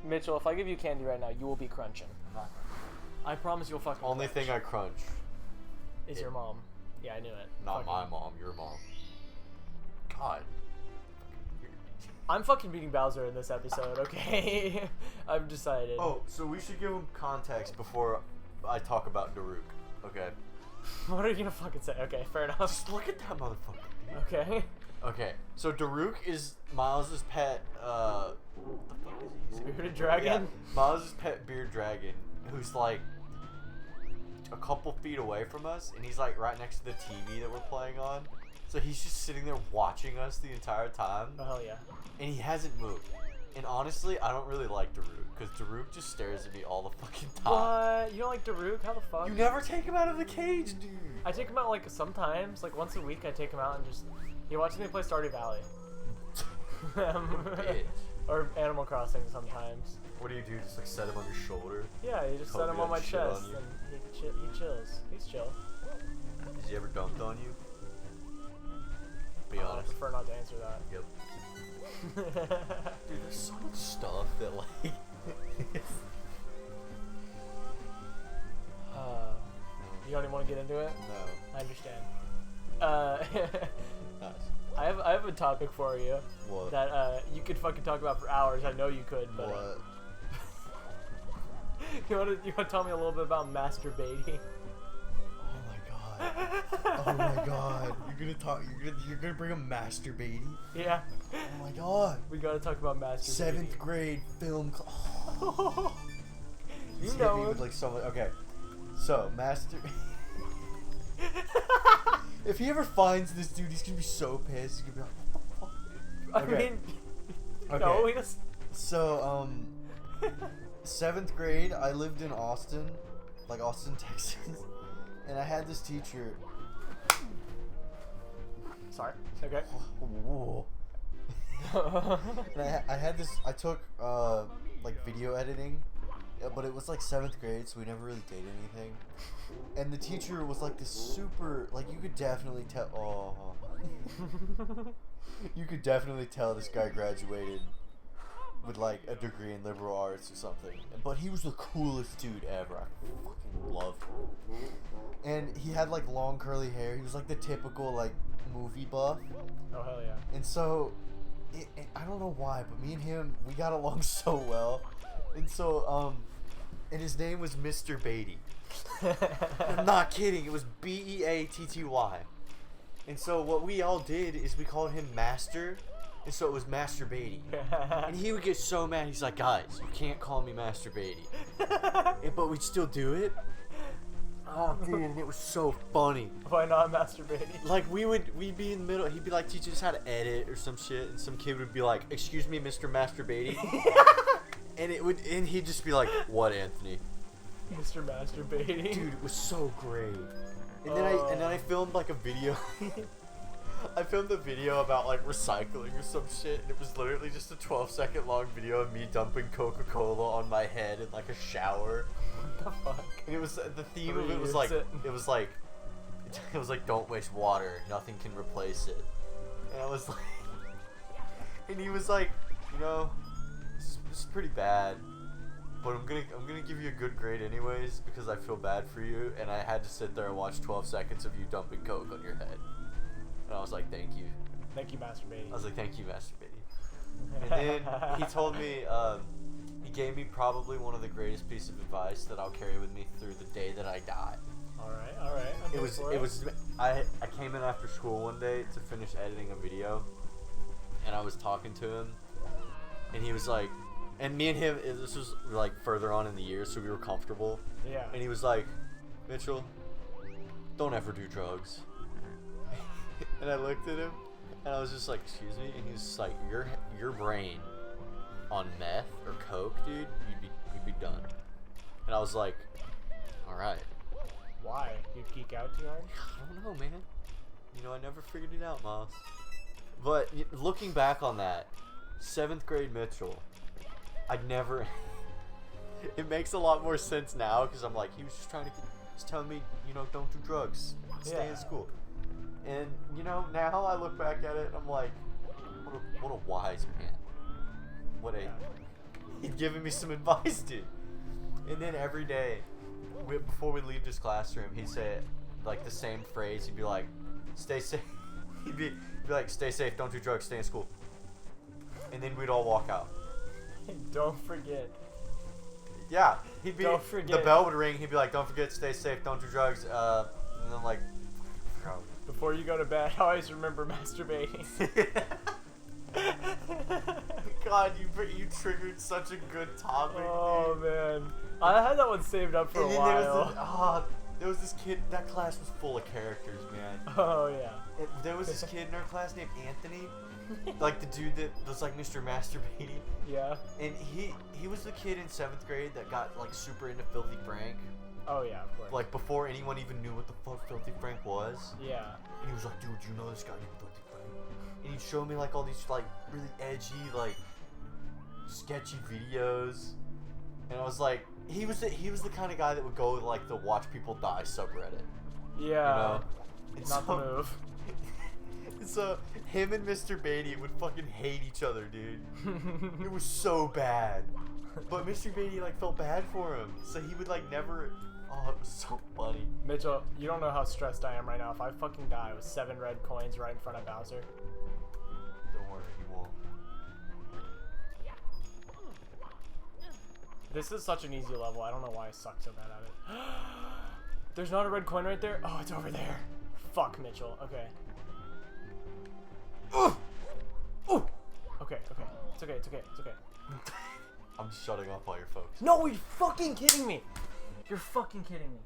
Mitchell, if I give you candy right now, you will be crunching. I'm not. I promise you'll fucking Only crunch. thing I crunch is your mom. Yeah, I knew it. Not Fucking- my mom, your mom. God. I'm fucking beating Bowser in this episode, okay? I've decided. Oh, so we should give him context before I talk about Daruk, okay? What are you gonna fucking say? Okay, fair enough. Just look at that motherfucker, dude. Okay. Okay, so Daruk is Miles' pet, what the fuck is he? Bearded dragon? Yeah, Miles' pet beard dragon, who's like a couple feet away from us, and he's like right next to the TV that we're playing on. So he's just sitting there watching us the entire time. Oh, hell yeah. And he hasn't moved. And honestly, I don't really like Daruk, because Daruk just stares at me all the fucking time. What? You don't like Daruk? How the fuck? You never take him out of the cage, dude. I take him out like sometimes, like once a week I take him out and just... He watches me play Stardew Valley. Bitch. Or Animal Crossing sometimes. What do you do? Just like set him on your shoulder? Yeah, you just set him on my chest and he chills. He's chill. Has he ever dumped on you? Be I honest. prefer not to answer that. Yep. Dude, there's so much stuff that like... You don't even want to get into it? No. I understand. Nice. I have a topic for you. What? That you could fucking talk about for hours. I know you could, but What? you want to tell me a little bit about masturbating? Oh my god. Oh my god. You're gonna bring up masturbating? Yeah. Oh my god. We gotta talk about masturbating. 7th grade film class. You Just know hit me it. with like so much. Okay. So, if he ever finds this dude, he's gonna be so pissed. He's gonna be like, what the fuck? I mean, Okay. no, he just. So, 7th grade, I lived in Austin, like Austin, Texas, and I had this teacher. Sorry. Okay. Whoa. And I had this. I took like video editing, but it was like 7th grade, so we never really did anything. And the teacher was like this super, like you could definitely tell. Oh. You could definitely tell this guy graduated with like a degree in liberal arts or something. But he was the coolest dude ever. I fucking loved him. And he had like long curly hair. He was like the typical like movie buff. Oh hell yeah. And so, I don't know why, but me and him, we got along so well. And so, and his name was Mr. Beatty. I'm not kidding. It was Beatty. And so what we all did is we called him Master. And so it was Master Beatty. And he would get so mad. He's like, guys, you can't call me Master Beatty. But we'd still do it. Oh, dude, and it was so funny. Why not masturbating? Like, we'd be in the middle. He'd be like, teaching us how to edit or some shit. And some kid would be like, excuse me, Mr. Master Beatty. And he'd just be like, what, Anthony? Mr. Masturbating. Dude, it was so great. And then I filmed like a video. I filmed a video about like recycling or some shit, and it was literally just a 12-second long video of me dumping Coca-Cola on my head in like a shower. What the fuck? And it was the theme of it was like don't waste water, nothing can replace it. And I was like, and he was like, you know, this is pretty bad, but I'm gonna give you a good grade anyways because I feel bad for you. And I had to sit there and watch 12 seconds of you dumping Coke on your head. And I was like, thank you. Thank you, masturbating. I was like, thank you, masturbating. And then he told me, he gave me probably one of the greatest pieces of advice that I'll carry with me through the day that I die. All right. I came in after school one day to finish editing a video, and I was talking to him, and he was like, and me and him, this was like further on in the year, so we were comfortable. Yeah. And he was like, Mitchell, don't ever do drugs. And I looked at him, and I was just like, excuse me? And he was just like, your brain on meth or coke, dude, you'd be done. And I was like, all right. Why? You geek out too hard? I don't know, man. You know, I never figured it out, Miles. But looking back on that, 7th grade Mitchell, I'd never... It makes a lot more sense now, because I'm like, he was just trying to just tell me, you know, don't do drugs. Stay in school. And, you know, now I look back at it, and I'm like, what a wise man. What a... he'd given me some advice, dude. And then every day, before we leave this classroom, he'd say like the same phrase. He'd be like, "Stay safe." He'd be like, "Stay safe. Don't do drugs. Stay in school." And then we'd all walk out. Don't forget. Yeah, he'd be. Don't forget. The bell would ring. He'd be like, "Don't forget. Stay safe. Don't do drugs." And I'm like, before you go to bed, always remember masturbating. God, you triggered such a good topic. Oh dude. man, I had that one saved up for a while. There was this kid. That class was full of characters, man. Oh yeah. There was this kid in our class named Anthony, like the dude that was like Mr. Masturbating. Yeah. And he was the kid in 7th grade that got like super into Filthy Frank. Oh yeah, of course. Like before anyone even knew what the fuck Filthy Frank was. Yeah. And he was like, "Dude, you know this guy named Filthy Frank?" And he'd show me like all these like really edgy, like sketchy videos. And I was like, he was the kind of guy that would go like the watch people die subreddit. Yeah. You know? And Not the move. So him and Mr. Beatty would fucking hate each other, dude. It was so bad. But Mr. Beatty like felt bad for him, so he would like never. Oh, it was so funny. Mitchell, you don't know how stressed I am right now. If I fucking die with 7 red coins right in front of Bowser. Don't worry, he won't. This is such an easy level. I don't know why I suck so bad at it. There's not a red coin right there? Oh, it's over there. Fuck, Mitchell. Okay. Ooh! Ooh! Okay. It's okay. I'm shutting off all your folks. No, you're fucking kidding me. You're fucking kidding me.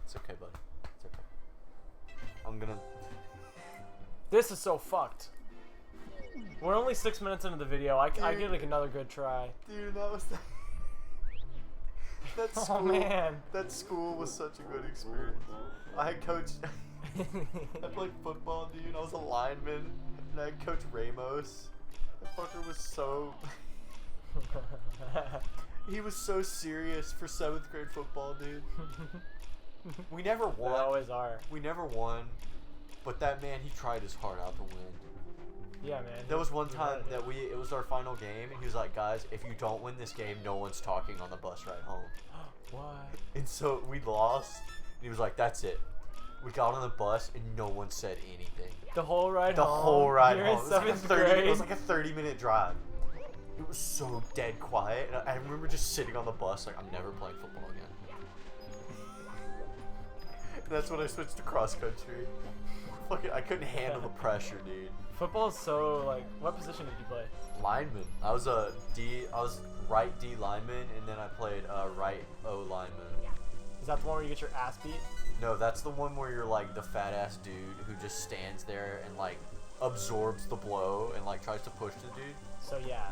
It's okay, buddy. It's okay. I'm gonna... This is so fucked. We're only 6 minutes into the video. I get like another good try. Dude, that was... That school, Oh man. That school was such a good experience. I had coach... I played football, dude. I was a lineman. And I had Coach Ramos. That fucker was so... He was so serious for 7th grade football, dude. We never won. They always are. We never won. But that man, he tried his heart out to win. Yeah, man. There was one time that it was our final game, and he was like, "Guys, if you don't win this game, no one's talking on the bus ride home." What? And so we lost, and he was like, "That's it." We got on the bus, and no one said anything. The whole ride The home? whole ride You're home. in It was, like a 7th 30, grade? it was like a 30-minute drive. It was so dead quiet, and I remember just sitting on the bus like, I'm never playing football again. And that's when I switched to cross country. Fucking, I couldn't handle the pressure, dude. Football is so, like, what position did you play? Lineman. I was right D lineman, and then I played right O lineman. Is that the one where you get your ass beat? No, that's the one where you're like the fat ass dude who just stands there and like absorbs the blow and like tries to push the dude. So yeah.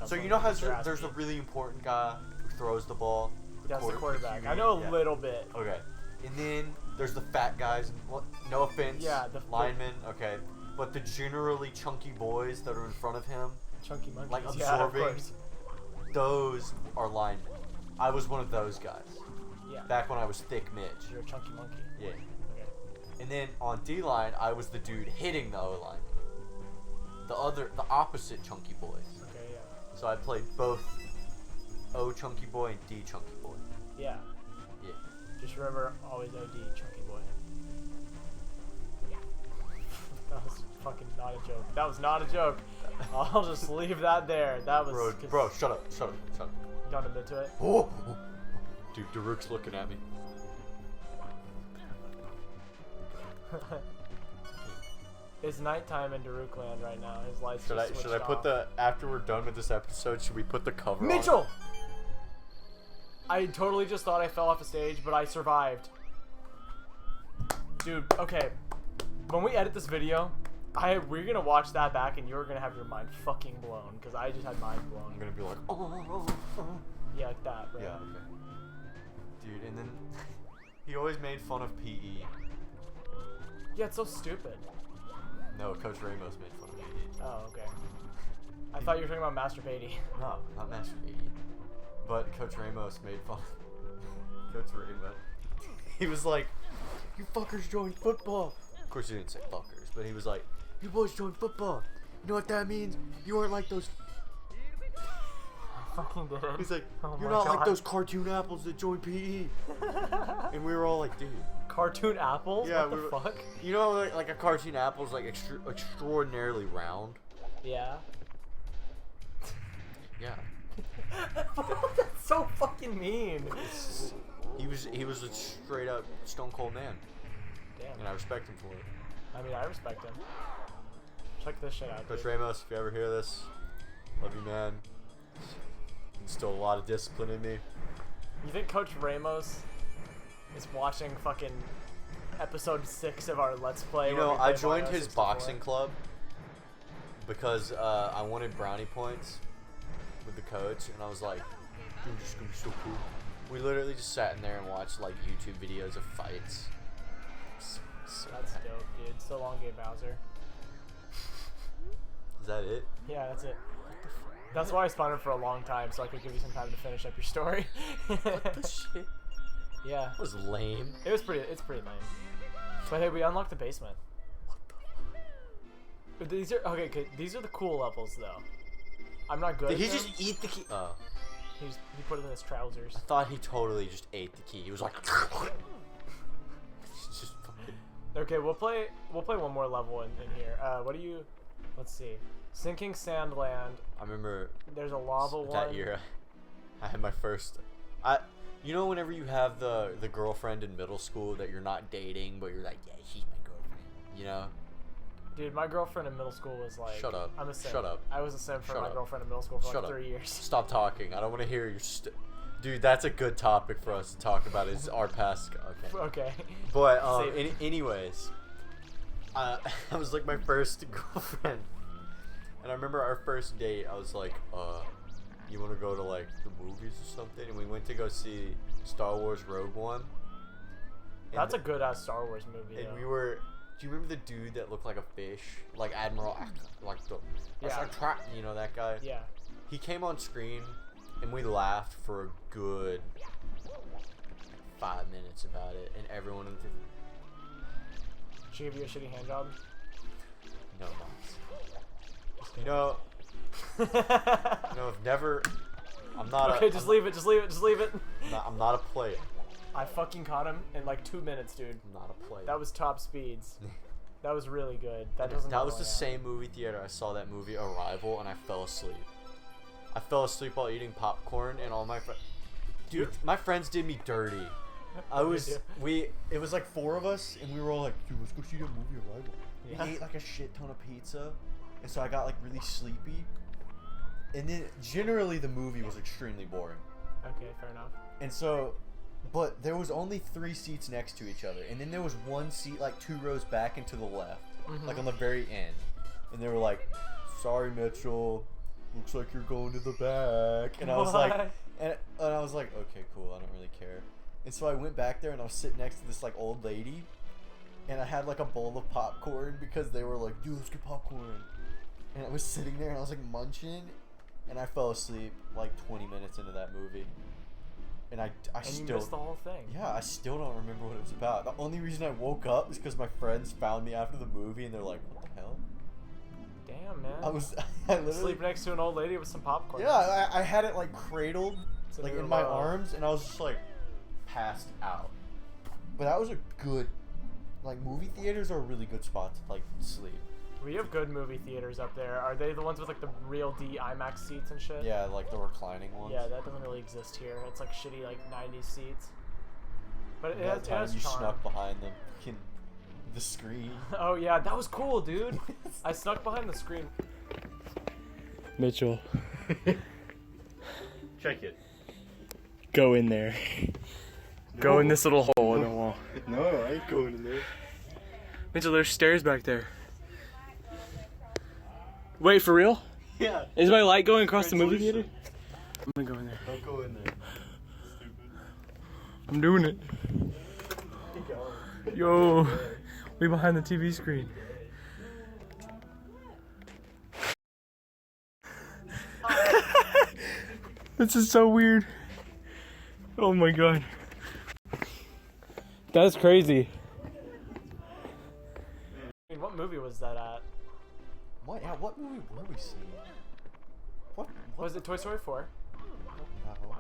So you know how there's a really important guy who throws the ball? That's the quarterback. QB? I know a Yeah. little bit. Okay. And then there's the fat guys. Well, no offense. Yeah, the linemen. Okay. But the generally chunky boys that are in front of him, Chunky monkeys. like Yeah, of absorbing, course. those are linemen. I was one of those guys. Yeah. Back when I was thick Mitch. You're a chunky monkey. Yeah. Okay. And then on D-line, I was the dude hitting the O-line. The opposite chunky boys. Okay, yeah. So I played both O chunky boy and D chunky boy. Yeah. Yeah. Just remember, always OD, chunky boy. That was fucking not a joke. That was not a joke. I'll just leave that there. That was... Bro, shut up. You don't admit to it? Oh! Dude, Daruk's looking at me. It's nighttime in Darukland right now. His lights Should I just switched put off. after we're done with this episode, should we put the cover on? Mitchell! I totally just thought I fell off a stage, but I survived. Dude, okay. When we edit this video, we're gonna watch that back and you're gonna have your mind fucking blown, because I just had mine blown. I'm gonna be like, oh. Yeah, like that, bro. Yeah, okay. Dude, and then he always made fun of PE. Yeah, it's so stupid. No, Coach Ramos made fun of PE. Oh, okay. I thought you were talking about Master Beatty. No, not Master Beatty. But Coach Ramos made fun of Coach Ramos. He was like, "You fuckers joined football." Of course, he didn't say fuckers, but he was like, "You boys joined football. You know what that means? You aren't like those fucking did. He's like, Oh you're my not like God. those cartoon apples that join PE. And we were all like, dude. Cartoon apples? Yeah, what the fuck? You know, like a cartoon apple is like extraordinarily round. Yeah. Yeah. That's so fucking mean. He was a straight up stone cold man. Damn. And I respect him for it. I mean, I respect him. Check this shit out, Coach dude. Ramos, if you ever hear this, love you, man. Instilled a lot of discipline in me. You think Coach Ramos is watching fucking episode 6 of our Let's Play? You where know, we play I joined Mario his 64? boxing club because I wanted brownie points with the coach, and I was like, dude, this is gonna be so cool. We literally just sat in there and watched like YouTube videos of fights. So That's dope, dude. So long, Gabe Bowser. Is that it? Yeah, that's it. That's why I spawned him for a long time, so I could give you some time to finish up your story. What the shit? Yeah. That was lame. It's pretty lame. But hey, we unlocked the basement. But these are okay. These are the cool levels, though. I'm not good. Did he at them. just eat the key? Oh. He put it in his trousers. I thought he totally just ate the key. He was like, it's just fucking... Okay, we'll play one more level in here. What do you? Let's see. Sinking Sandland. I remember There's a lava one. that year I had my first. You know, whenever you have the girlfriend in middle school that you're not dating, but you're like, yeah, she's my girlfriend. You know. Dude, my girlfriend in middle school was like... Shut up. I'm a simp. Shut up. I was a simp for Shut my up. girlfriend in middle school for Shut like up. 3 years. Stop talking. I don't want to hear your. Dude, that's a good topic for us to talk about. Is our past. Okay. Okay. But Save it. anyways, I was like my first girlfriend, and I remember our first date. I was like, you want to go to like the movies or something? And we went to go see Star Wars Rogue One. And That's a good ass Star Wars movie. And though. we were. Do you remember the dude that looked like a fish, like Admiral, like the, Yeah. you know that guy? Yeah. He came on screen, and we laughed for a good 5 minutes about it, and everyone in the She gave you a shitty hand job. no, you know, I've never. I'm not. Okay, just leave it. Just leave it. Just leave it. I'm not a player. I fucking caught him in like 2 minutes, dude. I'm not a player. That was top speeds. That was really good. That doesn't. That was the normally same movie theater I saw that movie Arrival, and I fell asleep. I fell asleep while eating popcorn, and all my friends. Dude, my friends did me dirty. It was like 4 of us, and we were all like, dude, let's go see that movie Arrival. Yeah. We ate like a shit ton of pizza, and so I got like really sleepy. And then generally the movie was extremely boring. Okay, fair enough. And so, but there was only 3 seats next to each other, and then there was 1 seat like 2 rows back and to the left, like on the very end. And they were like, "Sorry, Mitchell, looks like you're going to the back." And I was like, and I was like, okay, cool, I don't really care. And so I went back there, and I was sitting next to this like old lady, and I had like a bowl of popcorn because they were like, "Dude, let's get popcorn." And I was sitting there, and I was like munching, and I fell asleep like 20 minutes into that movie. And I and still you missed the whole thing. Yeah, I still don't remember what it was about. The only reason I woke up is because my friends found me after the movie, and they're like, "What the hell?" Damn, man. I literally sleep next to an old lady with some popcorn. Yeah, I had it like cradled, So like you were in my low. arms, and I was just like passed out. But that was a good, like, movie theaters are a really good spot to like sleep. We have good movie theaters up there. Are they the ones with like the real D IMAX seats and shit? Yeah, like the reclining ones. Yeah, that doesn't really exist here. It's like shitty like 90s seats. But it that has, it time has you charm. snuck behind the screen. Oh yeah, that was cool, dude. I snuck behind the screen. Mitchell, Check it. go in there. Go in this little hole in the wall. No, I ain't going in there. Mitchell, there's stairs back there. Wait, for real? Yeah. Is my light going across the movie Resolution. theater? I'm gonna go in there. Don't go in there. Stupid. I'm doing it. Yo, we behind the TV screen. This is so weird. Oh my god. That's crazy. I mean, what movie was that at? What? Yeah, what movie were we seeing? What? Was it Toy Story 4?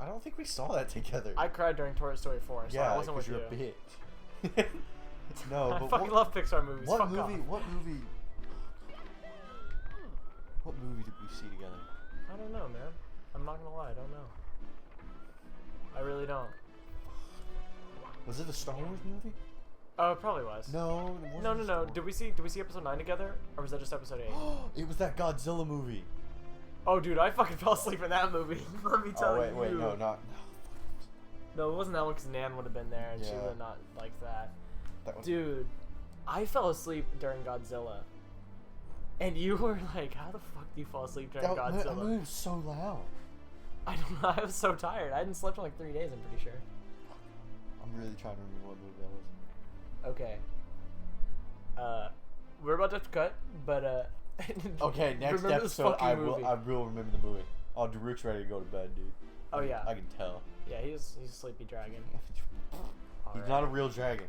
I don't think we saw that together. I cried during Toy Story 4, so I wasn't with you. you're a bitch. No, I but fucking love Pixar movies. What Fuck movie? off. What movie? What movie did we see together? I don't know, man. I'm not gonna lie, I don't know. I really don't. Was it a Star Wars movie? Oh, it probably was. No, it wasn't No, a no, Star no. Wars. Did we see episode 9 together, or was that just episode 8? It was that Godzilla movie. Oh, dude, I fucking fell asleep in that movie. Let me tell you. Wait, no, not. No, it wasn't that one because Nan would have been there, and she Yeah. would have not liked that. That one. Dude, I fell asleep during Godzilla. And you were like, how the fuck do you fall asleep during Godzilla? That movie was so loud. I don't know, I was so tired. I hadn't slept in like 3 days, I'm pretty sure. I'm really trying to remember what movie that was. Okay. We're about to have to cut, but Okay, next remember this episode fucking I movie. will remember the movie. Oh, Daruk's ready to go to bed, dude. Oh yeah. I can tell. Yeah, he's a sleepy dragon. He's not a real dragon.